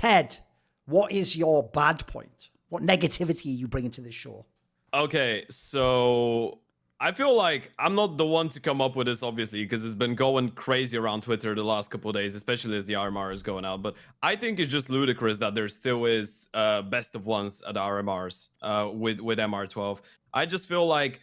Ted, what is your bad point? What negativity are you bringing to this show? Okay, so I feel like I'm not the one to come up with this, obviously, because it's been going crazy around Twitter the last couple of days, especially as the RMR is going out. But I think it's just ludicrous that there still is best of ones at RMRs with MR12. I just feel like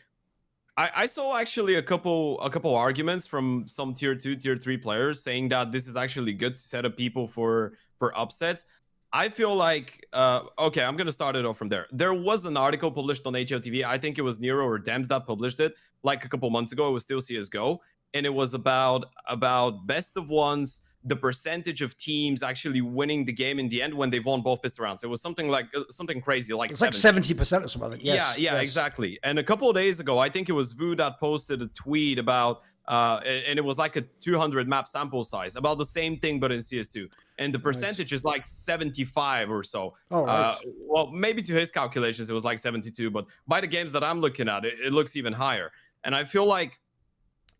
I saw actually a couple arguments from some tier 2, tier 3 players saying that this is actually good to set up people for upsets. I feel like okay, I'm gonna start it off from there. There was an article published on HLTV. I think it was Nero or Dems that published it like a couple months ago. It was still CSGO, and it was about best of ones, the percentage of teams actually winning the game in the end when they've won both pistol rounds. It was something like something crazy, like it's 70% or something. Yes, yeah, yes. exactly. And a couple of days ago, I think it was Vu that posted a tweet about and it was like a 200 map sample size about the same thing but in CS2, and the percentage is like 75 or so. Oh, right. Well, maybe to his calculations it was like 72, but by the games that I'm looking at, it looks even higher. And I feel like,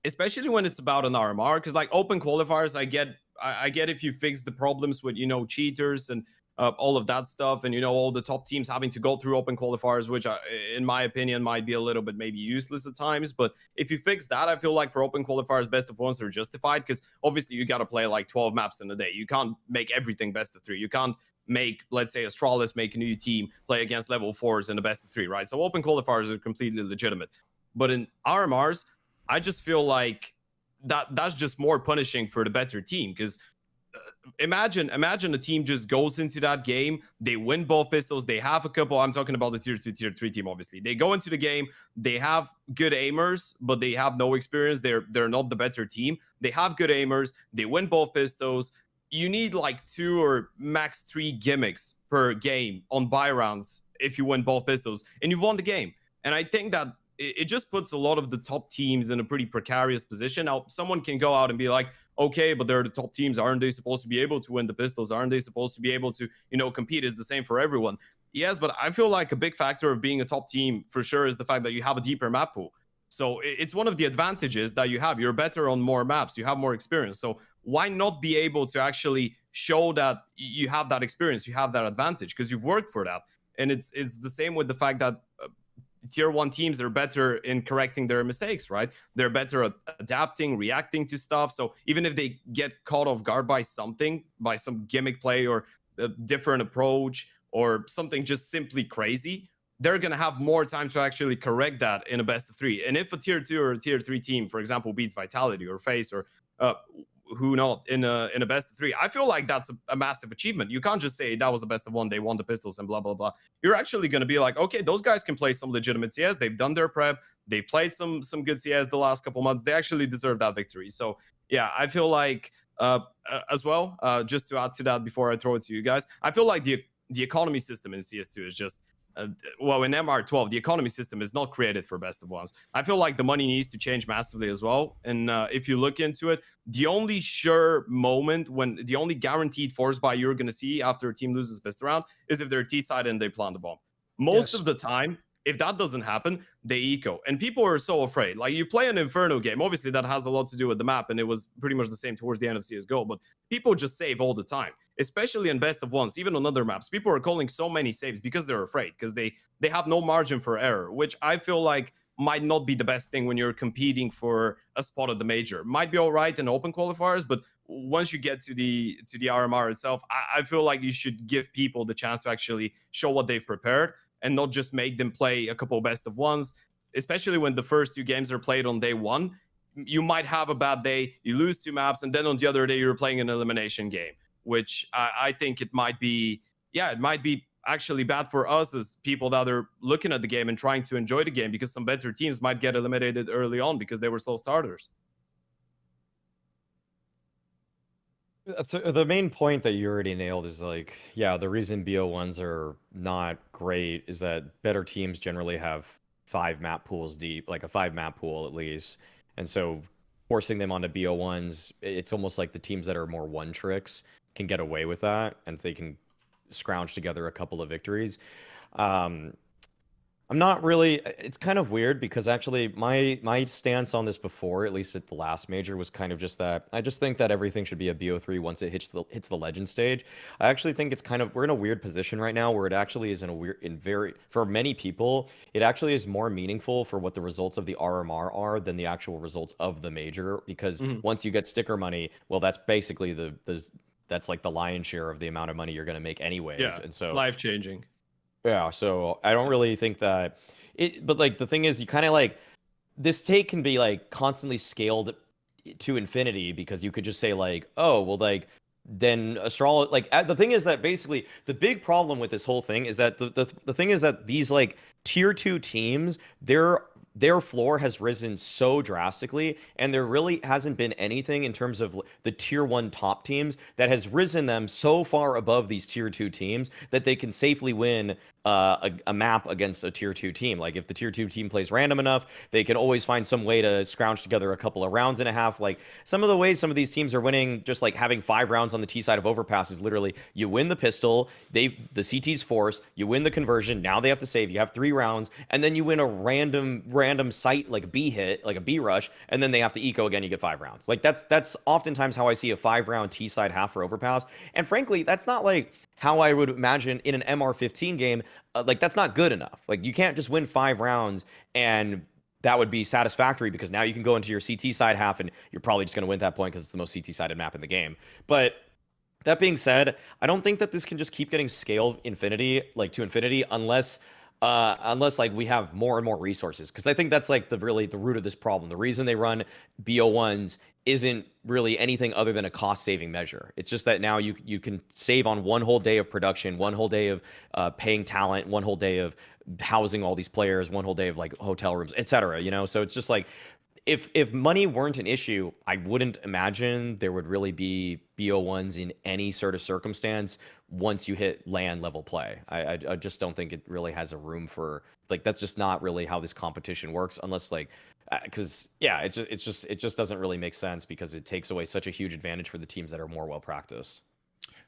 especially when it's about an RMR, because like open qualifiers, I get if you fix the problems with, you know, cheaters and all of that stuff, and, you know, all the top teams having to go through open qualifiers, which in my opinion might be a little bit maybe useless at times. But if you fix that, I feel like for open qualifiers, best of ones are justified, because obviously you got to play like 12 maps in a day. You can't make everything best of 3. You can't make, let's say, Astralis make a new team play against level 4s in a best of 3, right? So open qualifiers are completely legitimate. But in RMRs, I just feel like that's just more punishing for the better team, because imagine a team just goes into that game, they win both pistols, they have a couple, I'm talking about the tier 2, tier 3 team, obviously. They go into the game, they have good aimers, but they have no experience. They're not the better team. They have good aimers, they win both pistols. You need like 2 or max 3 gimmicks per game on buy rounds if you win both pistols, and you've won the game. And I think that it just puts a lot of the top teams in a pretty precarious position. Now, someone can go out and be like, okay, but they're the top teams. Aren't they supposed to be able to win the pistols? Aren't they supposed to be able to, you know, compete? Is the same for everyone? Yes, but I feel like a big factor of being a top team for sure is the fact that you have a deeper map pool. So it's one of the advantages that you have. You're better on more maps. You have more experience. So why not be able to actually show that you have that experience, you have that advantage, because you've worked for that? And it's the same with the fact that tier 1 teams are better in correcting their mistakes, right? They're better at adapting, reacting to stuff. So even if they get caught off guard by something, by some gimmick play or a different approach or something just simply crazy, they're going to have more time to actually correct that in a best of 3. And if a tier 2 or a tier 3 team, for example, beats Vitality or FaZe or who not in a best of 3, I feel like that's a massive achievement. You can't just say that was a best of 1, they won the pistols and blah blah blah. You're actually going to be like, okay, those guys can play some legitimate CS, they've done their prep, they played some good CS the last couple months, they actually deserve that victory. So yeah, I feel like as well, just to add to that before I throw it to you guys, I feel like the economy system in CS2 is just well, in MR12, the economy system is not created for best of ones. I feel like the money needs to change massively as well. And if you look into it, the only sure moment, when the only guaranteed force buy you're going to see after a team loses best round is if they're T-side and they plant the bomb. Most of the time, if that doesn't happen, they eco. And people are so afraid. Like, you play an Inferno game, obviously that has a lot to do with the map, and it was pretty much the same towards the end of CSGO, but people just save all the time, especially in best of ones, even on other maps. People are calling so many saves because they're afraid, because they have no margin for error, which I feel like might not be the best thing when you're competing for a spot at the major. Might be all right in open qualifiers, but once you get to the RMR itself, I feel like you should give people the chance to actually show what they've prepared, and not just make them play a couple best of ones, especially when the first 2 games are played on day 1. You might have a bad day, you lose 2 maps, and then on the other day you're playing an elimination game, which I think it might be, yeah, it might be actually bad for us as people that are looking at the game and trying to enjoy the game, because some better teams might get eliminated early on because they were slow starters. The main point that you already nailed is, like, yeah, the reason BO1s are not great is that better teams generally have 5 map pools deep, like a 5 map pool at least. And so forcing them onto BO1s, it's almost like the teams that are more one tricks can get away with that, and they can scrounge together a couple of victories. I'm not really. It's kind of weird because actually my stance on this before, at least at the last major, was kind of just that I just think that everything should be a BO3 once it hits the legend stage. I actually think it's kind of we're in a weird position right now where it actually is for many people it actually is more meaningful for what the results of the RMR are than the actual results of the major, because once you get sticker money, well, that's basically that's like the lion's share of the amount of money you're going to make anyways. Yeah, And so it's life changing. yeah, so I don't really think that but like the thing is you kind of like this take can be like constantly scaled to infinity, because you could just say like, oh, well, like then astrology, like the thing is that basically the big problem with this whole thing is that the thing is that these like tier 2 teams, their floor has risen so drastically, and there really hasn't been anything in terms of the tier 1 top teams that has risen them so far above these tier 2 teams that they can safely win a map against a tier 2 team. Like if the tier 2 team plays random enough, they can always find some way to scrounge together a couple of rounds and a half. Like some of the ways some of these teams are winning, just like having 5 rounds on the T side of Overpass, is literally you win the pistol, the CT's force, you win the conversion, now they have to save, you have 3 rounds, and then you win a random site like a B hit, like a B rush, and then they have to eco again, you get 5 rounds. Like that's oftentimes how I see a 5-round T side half for Overpass. And frankly, that's not like how I would imagine in an MR15 game. Like that's not good enough. Like you can't just win 5 rounds and that would be satisfactory, because now you can go into your CT side half and you're probably just going to win at that point because it's the most CT sided map in the game. But that being said, I don't think that this can just keep getting scaled to infinity unless like we have more and more resources, because I think that's like the root of this problem. The reason they run BO1s isn't really anything other than a cost-saving measure. It's just that now you can save on one whole day of production, one whole day of paying talent, one whole day of housing all these players, one whole day of like hotel rooms, etc. You know, so it's just like if money weren't an issue, I wouldn't imagine there would really be BO1s in any sort of circumstance once you hit land level play. I just don't think it really has a room for, like, that's just not really how this competition works, unless like, because yeah, it just doesn't really make sense, because it takes away such a huge advantage for the teams that are more well practiced.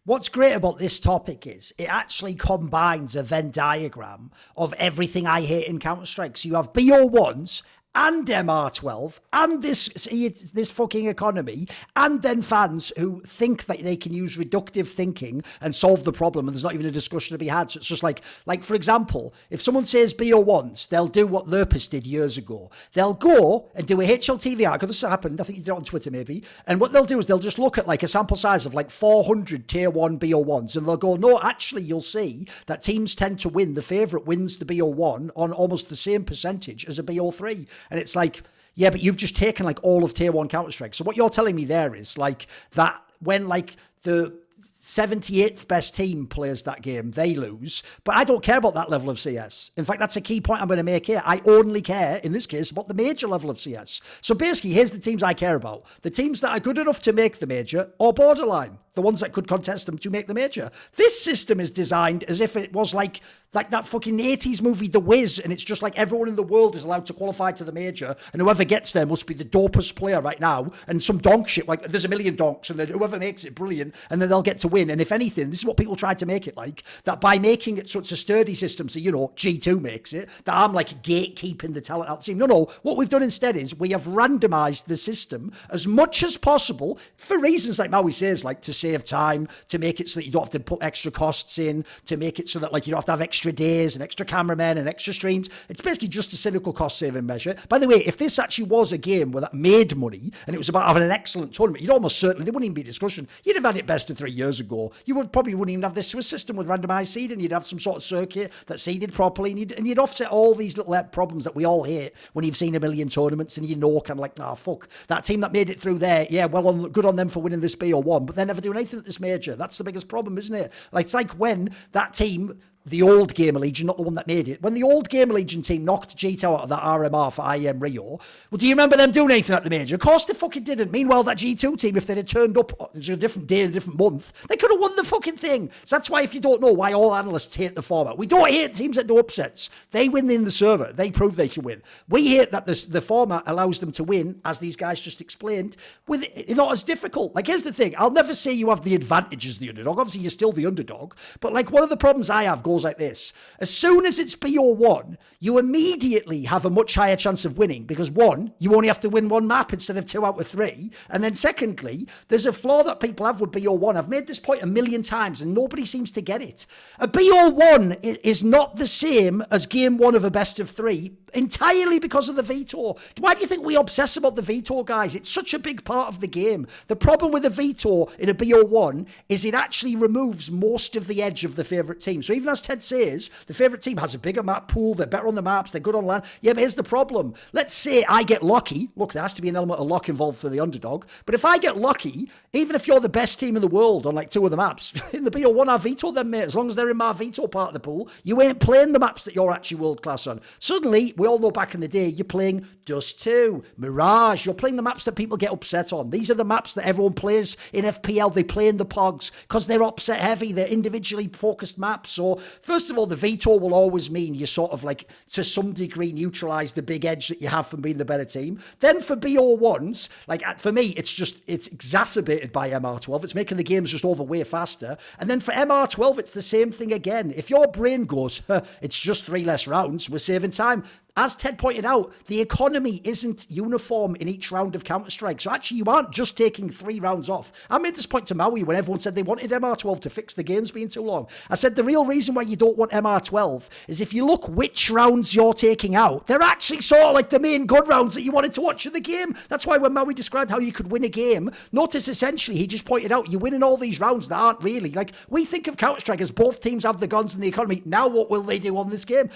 What's great about this topic is it actually combines a Venn diagram of everything I hate in Counter-Strike. So you have BO1s and MR12 and this fucking economy, and then fans who think that they can use reductive thinking and solve the problem, and there's not even a discussion to be had. So it's just like for example, if someone says BO1s, they'll do what Lurpus did years ago. They'll go and do a HLTV article. This happened, I think you did it on Twitter maybe, and what they'll do is they'll just look at like a sample size of like 400 tier 1 BO1s, and they'll go, no, actually you'll see that teams tend to win, the favourite wins the BO1 on almost the same percentage as a BO3. And it's like, yeah, but you've just taken like all of tier 1 Counter-Strike. So what you're telling me there is like that when like the 78th best team plays that game, they lose. But I don't care about that level of CS. In fact, that's a key point I'm going to make here. I only care, in this case, about the major level of CS. So basically, here's the teams I care about. The teams that are good enough to make the major or borderline. The ones that could contest them to make the major. This system is designed as if it was like that fucking 80s movie, The Wiz, and it's just like everyone in the world is allowed to qualify to the major, and whoever gets there must be the dopest player right now, and some donk shit, like there's a million donks, and then whoever makes it, brilliant, and then they'll get to win. And if anything, this is what people tried to make it like, that by making it such a sturdy system, so, you know, G2 makes it, that I'm like gatekeeping the talent out the team. No, what we've done instead is we have randomized the system as much as possible for reasons like Maui says, like to save time, to make it so that you don't have to put extra costs in, to make it so that like you don't have to have extra days and extra cameramen and extra streams. It's basically just a cynical cost saving measure. By the way, if this actually was a game where that made money and it was about having an excellent tournament, you'd almost certainly, there wouldn't even be discussion. You'd have had it best of 3 years ago. You wouldn't even have this Swiss system with randomized seeding. You'd have some sort of circuit that seeded properly, and you'd offset all these little problems that we all hate when you've seen a million tournaments and you know kind of like, fuck, that team that made it through there, yeah, well, good on them for winning this BO1, but they're never doing anything at this major. That's the biggest problem, isn't it? Like, it's like when that team, the old Gamer Legion, not the one that made it, when the old Gamer Legion team knocked G2 out of that RMR for IEM Rio, well, do you remember them doing anything at the major? Of course they fucking didn't. Meanwhile, that G2 team, if they'd have turned up on a different day, a different month, they could have won the fucking thing. So that's why, if you don't know why all analysts hate the format, we don't hate teams that do upsets. They win in the server. They prove they can win. We hate that the format allows them to win, as these guys just explained, with it not as difficult. Like, here's the thing. I'll never say you have the advantage as the underdog. Obviously, you're still the underdog. But like, one of the problems I have going goes like this. As soon as it's BO1, you immediately have a much higher chance of winning because one, you only have to win one map instead of 2 out of 3. And then secondly, there's a flaw that people have with BO1. I've made this point a million times and nobody seems to get it. A BO1 is not the same as game 1 of a best of 3 entirely because of the veto. Why do you think we obsess about the veto, guys? It's such a big part of the game. The problem with a veto in a BO1 is it actually removes most of the edge of the favourite team. So even as Ted says, the favourite team has a bigger map pool, they're better on the maps, they're good on land. Yeah, but here's the problem. Let's say I get lucky. Look, there has to be an element of luck involved for the underdog. But if I get lucky, even if you're the best team in the world on like 2 of the maps, in the BO1 I veto them, mate. As long as they're in my veto part of the pool, you ain't playing the maps that you're actually world class on. Suddenly, we all know back in the day, you're playing Dust 2, Mirage, you're playing the maps that people get upset on. These are the maps that everyone plays in FPL, they play in the pogs, because they're upset heavy, they're individually focused maps. So, first of all, the veto will always mean you sort of like, to some degree, neutralise the big edge that you have from being the better team. Then for BO1s, like for me, it's exacerbated by MR12, it's making the games just over way faster. And then for MR12, it's the same thing again. If your brain goes, it's just 3 less rounds, we're saving time. As Ted pointed out, the economy isn't uniform in each round of Counter-Strike. So actually, you aren't just taking 3 rounds off. I made this point to Maui when everyone said they wanted MR12 to fix the games being too long. I said the real reason why you don't want MR12 is if you look which rounds you're taking out, they're actually sort of like the main good rounds that you wanted to watch in the game. That's why when Maui described how you could win a game, notice essentially he just pointed out you're winning all these rounds that aren't really. Like, we think of Counter-Strike as both teams have the guns and the economy. Now what will they do on this game?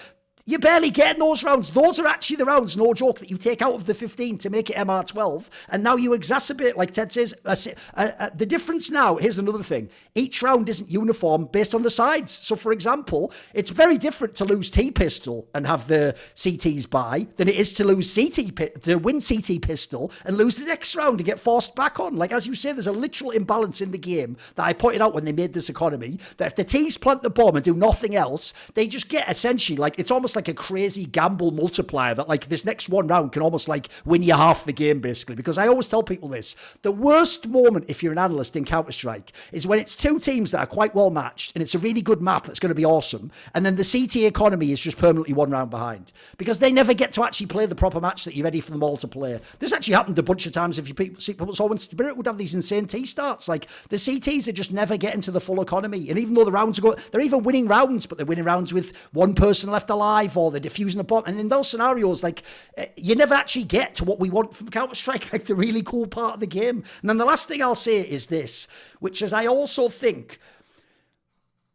You're barely getting those rounds. Those are actually the rounds, no joke, that you take out of the 15 to make it MR12. And now you exacerbate, like Ted says. The difference now, here's another thing. Each round isn't uniform based on the sides. So, for example, it's very different to lose T-Pistol and have the CTs buy than it is to lose to win CT Pistol and lose the next round and get forced back on. Like, as you say, there's a literal imbalance in the game that I pointed out when they made this economy, that if the T's plant the bomb and do nothing else, they just get essentially, like, it's almost like a crazy gamble multiplier that like this next one round can almost like win you half the game basically. Because I always tell people this, the worst moment if you're an analyst in Counter-Strike is when it's 2 teams that are quite well matched and it's a really good map that's going to be awesome, and then the CT economy is just permanently 1 round behind because they never get to actually play the proper match that you're ready for them all to play. This actually happened a bunch of times. If you people saw when Spirit would have these insane T starts, like the CTs are just never getting to the full economy, and even though the rounds are going, they're even winning rounds, but they're winning rounds with 1 person left alive, or they're defusing a bomb. And in those scenarios, like, you never actually get to what we want from Counter-Strike, like the really cool part of the game. And then the last thing I'll say is this, which is I also think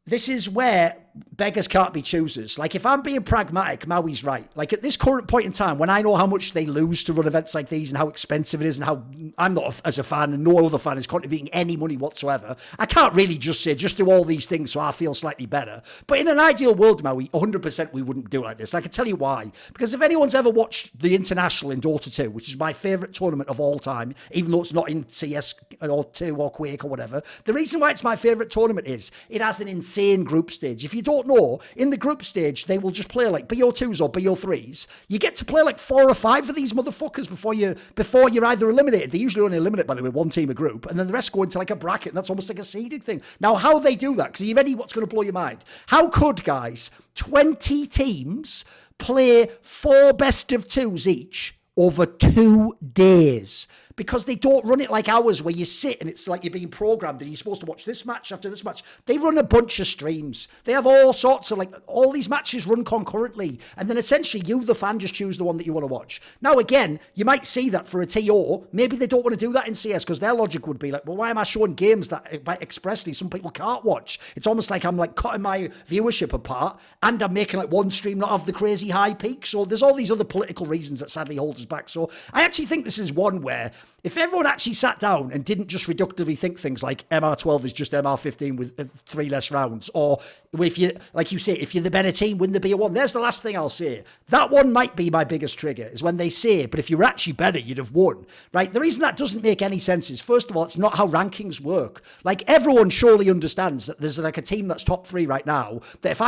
this is where beggars can't be choosers. Like, if I'm being pragmatic, Maui's right. Like, at this current point in time, when I know how much they lose to run events like these and how expensive it is and how I'm not, as a fan, and no other fan is contributing any money whatsoever, I can't really just say, just do all these things so I feel slightly better. But in an ideal world, Maui, 100% we wouldn't do it like this. I can tell you why. Because if anyone's ever watched the International in Dota 2, which is my favourite tournament of all time, even though it's not in CS or 2 or Quake or whatever, the reason why it's my favourite tournament is it has an insane group stage. If you don't know, in the group stage, they will just play like BO2s or BO3s. You get to play like 4 or 5 of these motherfuckers before you're either eliminated. They usually only eliminate, by the way, 1 team a group, and then the rest go into like a bracket, and that's almost like a seeded thing. Now, how they do that, because are you ready what's going to blow your mind? How could, guys, 20 teams play 4 best of 2s each over 2 days? Because they don't run it like ours where you sit and it's like you're being programmed and you're supposed to watch this match after this match. They run a bunch of streams. They have all sorts of, like, all these matches run concurrently. And then essentially you, the fan, just choose the one that you want to watch. Now, again, you might see that for a TO. Maybe they don't want to do that in CS because their logic would be like, well, why am I showing games that expressly some people can't watch? It's almost like I'm like cutting my viewership apart and I'm making like one stream not have the crazy high peak. So there's all these other political reasons that sadly hold us back. So I actually think this is one where if everyone actually sat down and didn't just reductively think things like MR12 is just MR15 with 3 less rounds, or if you, like you say, if you're the better team, win the BO1. There's the last thing I'll say. That one might be my biggest trigger, is when they say, but if you were actually better, you'd have won, right? The reason that doesn't make any sense is, first of all, it's not how rankings work. Like, everyone surely understands that there's like a team that's top 3 right now, that if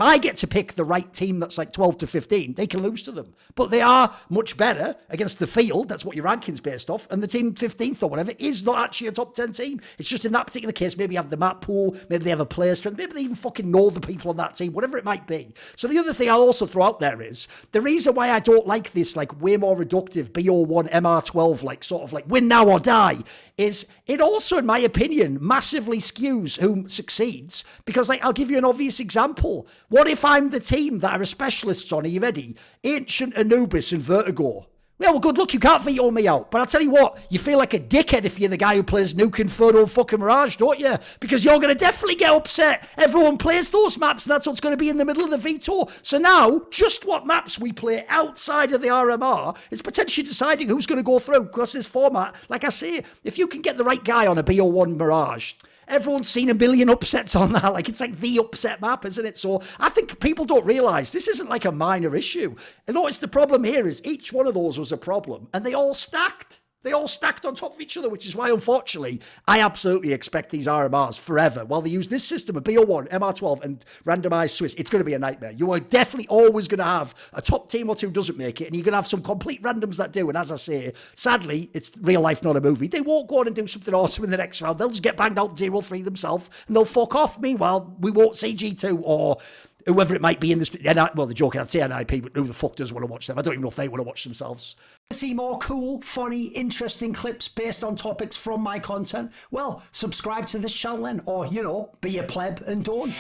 I get to pick the right team that's like 12 to 15, they can lose to them. But they are much better against the field. That's what your ranking's based on. stuff, and the team 15th or whatever is not actually a top 10 team. It's just in that particular case, maybe you have the map pool, maybe they have a player strength, maybe they even fucking know the people on that team, whatever it might be. So the other thing I'll also throw out there is, the reason why I don't like this, like, way more reductive BO1, MR12, like, sort of like, win now or die, is it also, in my opinion, massively skews who succeeds, because, like, I'll give you an obvious example. What if I'm the team that are specialists on, are you ready? Ancient, Anubis, and Vertigo. Well, good luck, you can't veto me out. But I'll tell you what, you feel like a dickhead if you're the guy who plays Nuke, Inferno, and fucking Mirage, don't you? Because you're going to definitely get upset. Everyone plays those maps, and that's what's going to be in the middle of the veto. So now, just what maps we play outside of the RMR is potentially deciding who's going to go through. Because this format, like I say, if you can get the right guy on a BO1 Mirage, everyone's seen a million upsets on that. Like, it's like the upset map, isn't it? So I think people don't realise this isn't like a minor issue. And notice the problem here is each one of those was a problem, and they all stacked. They all stacked on top of each other, which is why, unfortunately, I absolutely expect these RMRs forever. While they use this system of BO1, MR12, and randomized Swiss, it's going to be a nightmare. You are definitely always going to have a top team or two doesn't make it, and you're going to have some complete randoms that do. And as I say, sadly, it's real life, not a movie. They won't go on and do something awesome in the next round. They'll just get banged out 0-3 themselves, and they'll fuck off. Meanwhile, we won't see G2 or whoever it might be in this. Well, the joke, I'd say NIP, but who the fuck does want to watch them? I don't even know if they want to watch themselves. See more cool, funny, interesting clips based on topics from my content? Well, subscribe to this channel then, or, you know, be a pleb and don't.